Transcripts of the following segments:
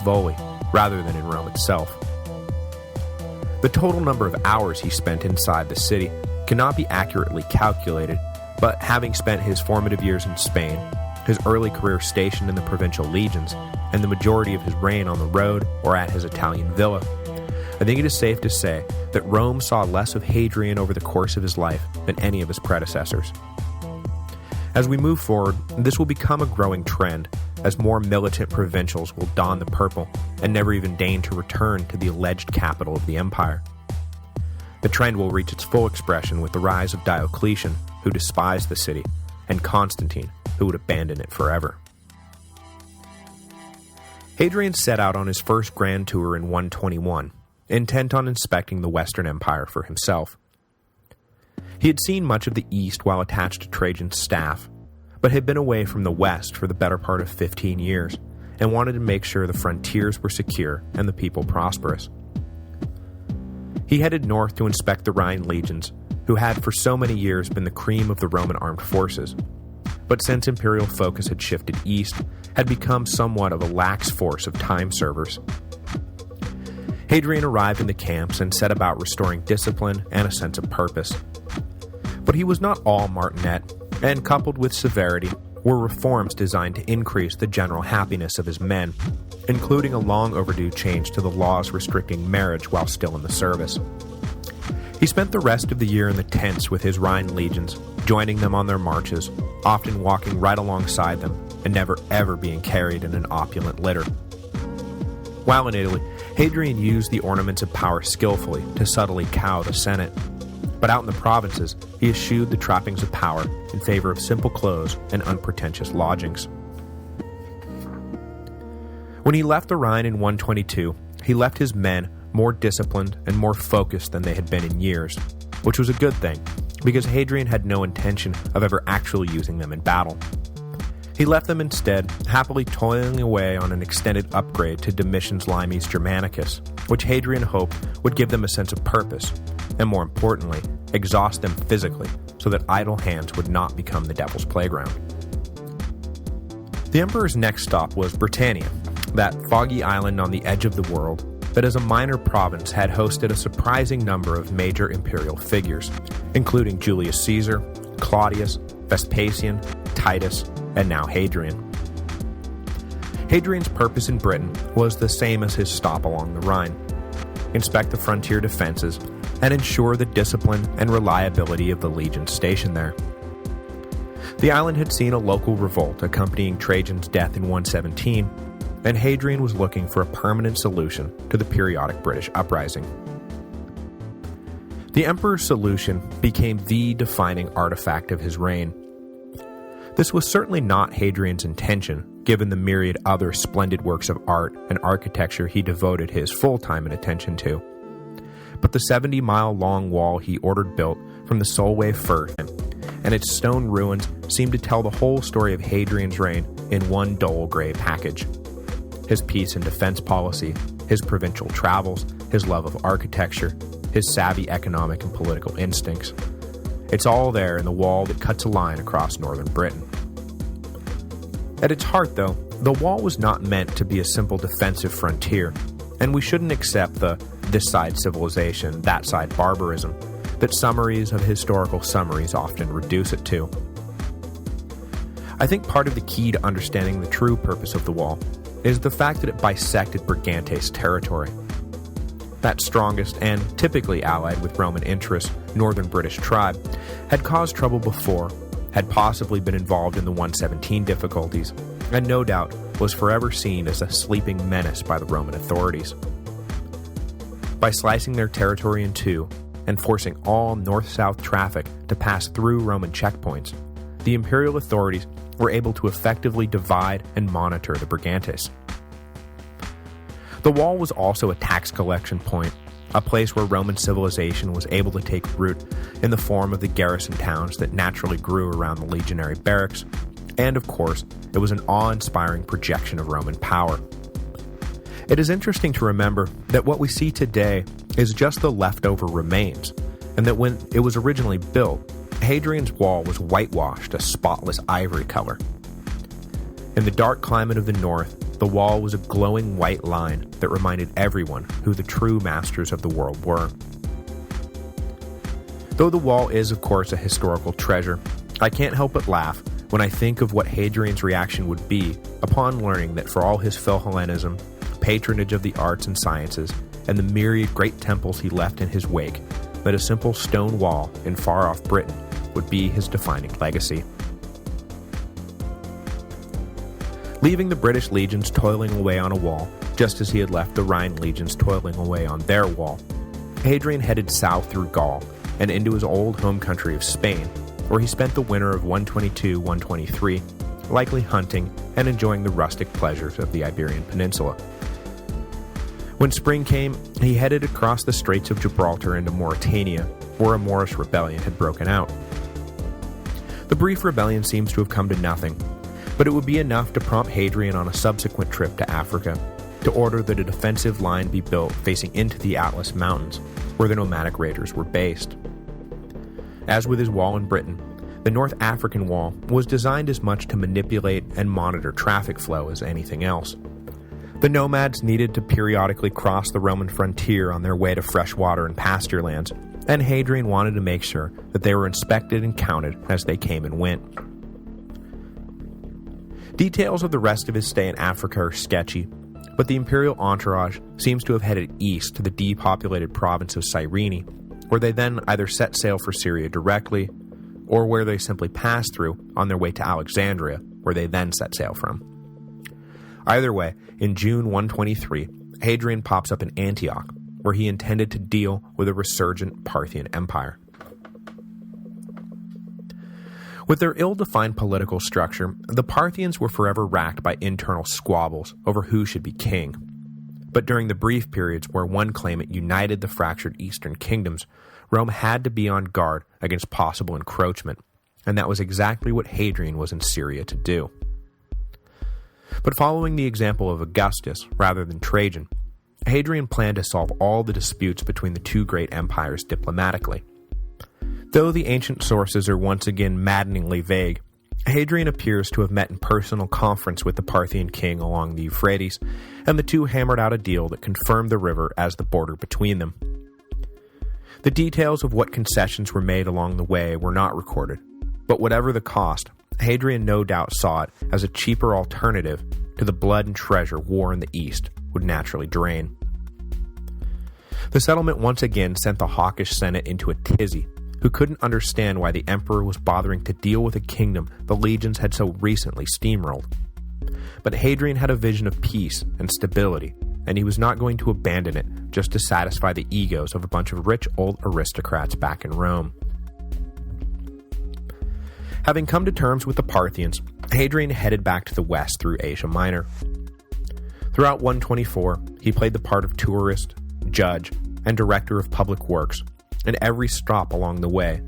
Tivoli, rather than in Rome itself. The total number of hours he spent inside the city cannot be accurately calculated, but having spent his formative years in Spain, his early career stationed in the provincial legions, and the majority of his reign on the road or at his Italian villa, I think it is safe to say that Rome saw less of Hadrian over the course of his life than any of his predecessors. As we move forward, this will become a growing trend, as more militant provincials will don the purple and never even deign to return to the alleged capital of the empire. The trend will reach its full expression with the rise of Diocletian, who despised the city, and Constantine, who would abandon it forever. Hadrian set out on his first grand tour in 121, intent on inspecting the Western Empire for himself. He had seen much of the East while attached to Trajan's staff, but had been away from the West for the better part of 15 years, and wanted to make sure the frontiers were secure and the people prosperous. He headed north to inspect the Rhine legions, who had for so many years been the cream of the Roman armed forces, but since imperial focus had shifted east, had become somewhat of a lax force of time servers. Hadrian arrived in the camps and set about restoring discipline and a sense of purpose. But he was not all martinet, and coupled with severity were reforms designed to increase the general happiness of his men, including a long overdue change to the laws restricting marriage while still in the service. He spent the rest of the year in the tents with his Rhine legions, joining them on their marches, often walking right alongside them, and never ever being carried in an opulent litter. While in Italy, Hadrian used the ornaments of power skillfully to subtly cow the Senate, but out in the provinces, he eschewed the trappings of power in favor of simple clothes and unpretentious lodgings. When he left the Rhine in 122, he left his men more disciplined and more focused than they had been in years, which was a good thing, because Hadrian had no intention of ever actually using them in battle. He left them instead happily toiling away on an extended upgrade to Domitian's Limes Germanicus, which Hadrian hoped would give them a sense of purpose, and more importantly, exhaust them physically so that idle hands would not become the devil's playground. The emperor's next stop was Britannia, that foggy island on the edge of the world that as a minor province had hosted a surprising number of major imperial figures, including Julius Caesar, Claudius, Vespasian, Titus, and now Hadrian. Hadrian's purpose in Britain was the same as his stop along the Rhine: inspect the frontier defenses and ensure the discipline and reliability of the legions stationed there. The island had seen a local revolt accompanying Trajan's death in 117, and Hadrian was looking for a permanent solution to the periodic British uprising. The emperor's solution became the defining artifact of his reign. This was certainly not Hadrian's intention, given the myriad other splendid works of art and architecture he devoted his full time and attention to. But the 70-mile-long wall he ordered built from the Solway Firth and its stone ruins seemed to tell the whole story of Hadrian's reign in one dull gray package. His peace and defense policy, his provincial travels, his love of architecture, his savvy economic and political instincts. It's all there in the wall that cuts a line across northern Britain. At its heart, though, the wall was not meant to be a simple defensive frontier, and we shouldn't accept the this side civilization, that side barbarism that summaries of historical summaries often reduce it to. I think part of the key to understanding the true purpose of the wall is the fact that it bisected Brigantes territory. That strongest and typically allied with Roman interests northern British tribe had caused trouble before, had possibly been involved in the 117 difficulties, and no doubt was forever seen as a sleeping menace by the Roman authorities. By slicing their territory in two and forcing all north-south traffic to pass through Roman checkpoints, the imperial authorities were able to effectively divide and monitor the Brigantes. The wall was also a tax collection point, a place where Roman civilization was able to take root in the form of the garrison towns that naturally grew around the legionary barracks, and of course, it was an awe-inspiring projection of Roman power. It is interesting to remember that what we see today is just the leftover remains, and that when it was originally built, Hadrian's wall was whitewashed a spotless ivory color. In the dark climate of the north, the wall was a glowing white line that reminded everyone who the true masters of the world were. Though the wall is, of course, a historical treasure, I can't help but laugh when I think of what Hadrian's reaction would be upon learning that for all his Philhellenism, patronage of the arts and sciences, and the myriad great temples he left in his wake, that a simple stone wall in far-off Britain would be his defining legacy. Leaving the British legions toiling away on a wall, just as he had left the Rhine legions toiling away on their wall, Hadrian headed south through Gaul and into his old home country of Spain, where he spent the winter of 122-123, likely hunting and enjoying the rustic pleasures of the Iberian Peninsula. When spring came, he headed across the Straits of Gibraltar into Mauritania, where a Moorish rebellion had broken out. The brief rebellion seems to have come to nothing, but it would be enough to prompt Hadrian on a subsequent trip to Africa to order that a defensive line be built facing into the Atlas Mountains, where the nomadic raiders were based. As with his wall in Britain, the North African wall was designed as much to manipulate and monitor traffic flow as anything else. The nomads needed to periodically cross the Roman frontier on their way to fresh water and pasture lands, and Hadrian wanted to make sure that they were inspected and counted as they came and went. Details of the rest of his stay in Africa are sketchy, but the imperial entourage seems to have headed east to the depopulated province of Cyrene, where they then either set sail for Syria directly, or where they simply passed through on their way to Alexandria, where they then set sail from. Either way, in June 123, Hadrian pops up in Antioch, where he intended to deal with a resurgent Parthian Empire. With their ill-defined political structure, the Parthians were forever racked by internal squabbles over who should be king. But during the brief periods where one claimant united the fractured eastern kingdoms, Rome had to be on guard against possible encroachment, and that was exactly what Hadrian was in Syria to do. But following the example of Augustus rather than Trajan, Hadrian planned to solve all the disputes between the two great empires diplomatically. Though the ancient sources are once again maddeningly vague, Hadrian appears to have met in personal conference with the Parthian king along the Euphrates, and the two hammered out a deal that confirmed the river as the border between them. The details of what concessions were made along the way were not recorded, but whatever the cost, Hadrian no doubt saw it as a cheaper alternative to the blood and treasure war in the East would naturally drain. The settlement once again sent the hawkish Senate into a tizzy, who couldn't understand why the emperor was bothering to deal with a kingdom the legions had so recently steamrolled. But Hadrian had a vision of peace and stability, and he was not going to abandon it just to satisfy the egos of a bunch of rich old aristocrats back in Rome. Having come to terms with the Parthians, Hadrian headed back to the west through Asia Minor. Throughout 124, he played the part of tourist, judge, and director of public works in every stop along the way,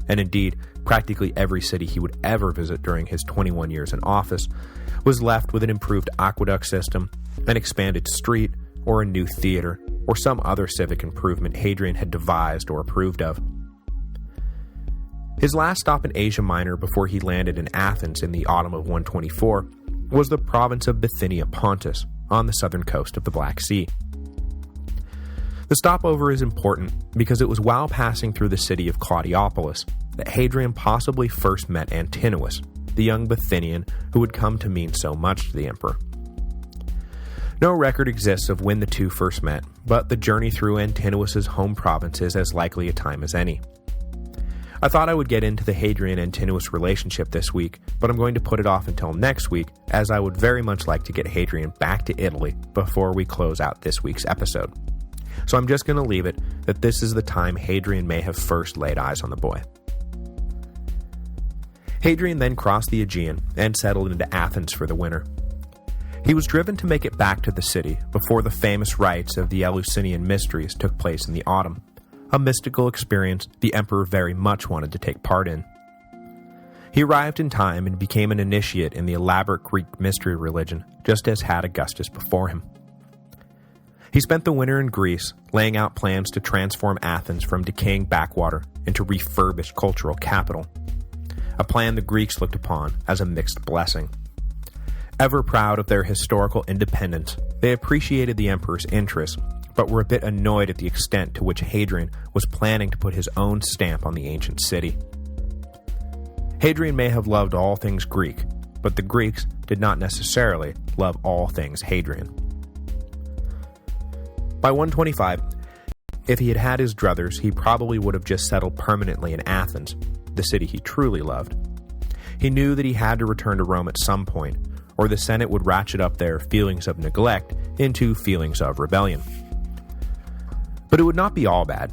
and indeed, practically every city he would ever visit during his 21 years in office was left with an improved aqueduct system, an expanded street, or a new theater, or some other civic improvement Hadrian had devised or approved of. His last stop in Asia Minor before he landed in Athens in the autumn of 124 was the province of Bithynia Pontus, on the southern coast of the Black Sea. The stopover is important because it was while passing through the city of Claudiopolis that Hadrian possibly first met Antinous, the young Bithynian who would come to mean so much to the emperor. No record exists of when the two first met, but the journey through Antinous' home province is as likely a time as any. I thought I would get into the Hadrian-Antinous relationship this week, but I'm going to put it off until next week, as I would very much like to get Hadrian back to Italy before we close out this week's episode. So I'm just going to leave it that this is the time Hadrian may have first laid eyes on the boy. Hadrian then crossed the Aegean and settled into Athens for the winter. He was driven to make it back to the city before the famous rites of the Eleusinian Mysteries took place in the autumn, a mystical experience the emperor very much wanted to take part in. He arrived in time and became an initiate in the elaborate Greek mystery religion, just as had Augustus before him. He spent the winter in Greece, laying out plans to transform Athens from decaying backwater into refurbished cultural capital, a plan the Greeks looked upon as a mixed blessing. Ever proud of their historical independence, they appreciated the emperor's interests, but were a bit annoyed at the extent to which Hadrian was planning to put his own stamp on the ancient city. Hadrian may have loved all things Greek, but the Greeks did not necessarily love all things Hadrian. By 125, if he had had his druthers, he probably would have just settled permanently in Athens, the city he truly loved. He knew that he had to return to Rome at some point, or the Senate would ratchet up their feelings of neglect into feelings of rebellion. But it would not be all bad.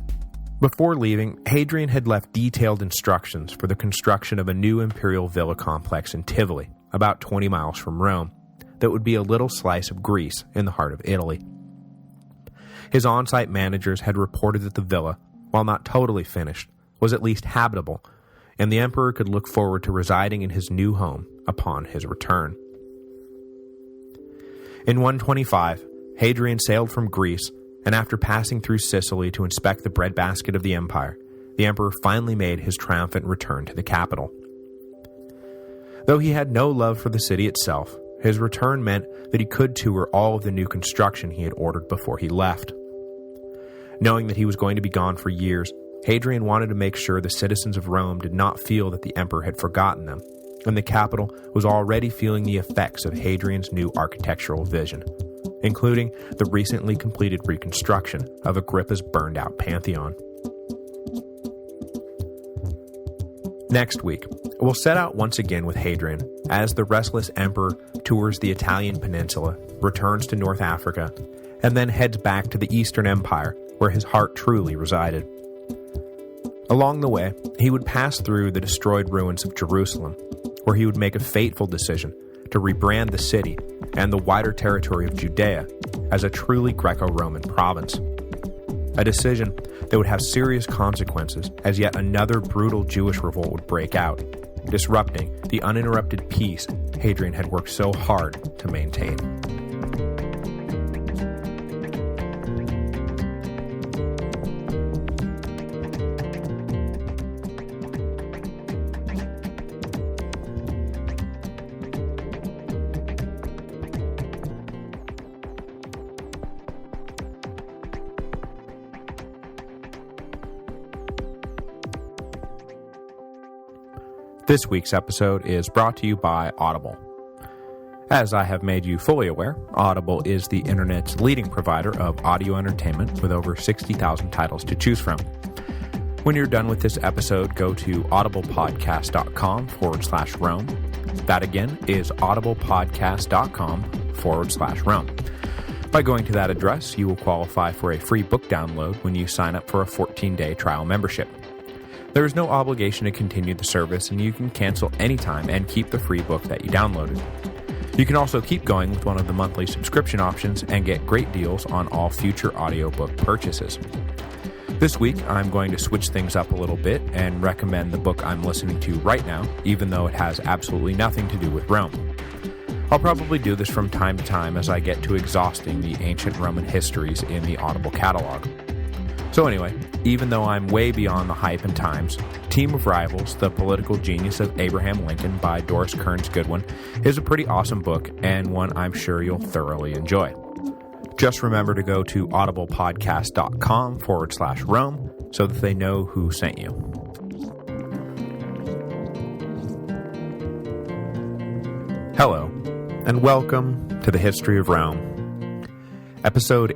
Before leaving, Hadrian had left detailed instructions for the construction of a new imperial villa complex in Tivoli, about 20 miles from Rome, that would be a little slice of Greece in the heart of Italy. His on-site managers had reported that the villa, while not totally finished, was at least habitable, and the emperor could look forward to residing in his new home upon his return. In 125, Hadrian sailed from Greece, and after passing through Sicily to inspect the breadbasket of the empire, the emperor finally made his triumphant return to the capital. Though he had no love for the city itself, his return meant that he could tour all of the new construction he had ordered before he left. Knowing that he was going to be gone for years, Hadrian wanted to make sure the citizens of Rome did not feel that the emperor had forgotten them, and the capital was already feeling the effects of Hadrian's new architectural vision, including the recently completed reconstruction of Agrippa's burned-out Pantheon. Next week, we'll set out once again with Hadrian as the restless emperor tours the Italian peninsula, returns to North Africa, and then heads back to the Eastern Empire, where his heart truly resided. Along the way, he would pass through the destroyed ruins of Jerusalem, where he would make a fateful decision to rebrand the city and the wider territory of Judea as a truly Greco-Roman province. A decision that would have serious consequences as yet another brutal Jewish revolt would break out, disrupting the uninterrupted peace Hadrian had worked so hard to maintain. This week's episode is brought to you by Audible. As I have made you fully aware, Audible is the internet's leading provider of audio entertainment with over 60,000 titles to choose from. When you're done with this episode, go to audiblepodcast.com/Rome. That again is audiblepodcast.com/Rome. By going to that address, you will qualify for a free book download when you sign up for a 14-day trial membership. There is no obligation to continue the service, and you can cancel anytime and keep the free book that you downloaded. You can also keep going with one of the monthly subscription options and get great deals on all future audiobook purchases. This week, I'm going to switch things up a little bit and recommend the book I'm listening to right now, even though it has absolutely nothing to do with Rome. I'll probably do this from time to time as I get to exhausting the ancient Roman histories in the Audible catalog. So anyway, even though I'm way beyond the hype and times, Team of Rivals, The Political Genius of Abraham Lincoln by Doris Kearns Goodwin is a pretty awesome book and one I'm sure you'll thoroughly enjoy. Just remember to go to audiblepodcast.com/Rome so that they know who sent you. Hello, and welcome to the History of Rome, Episode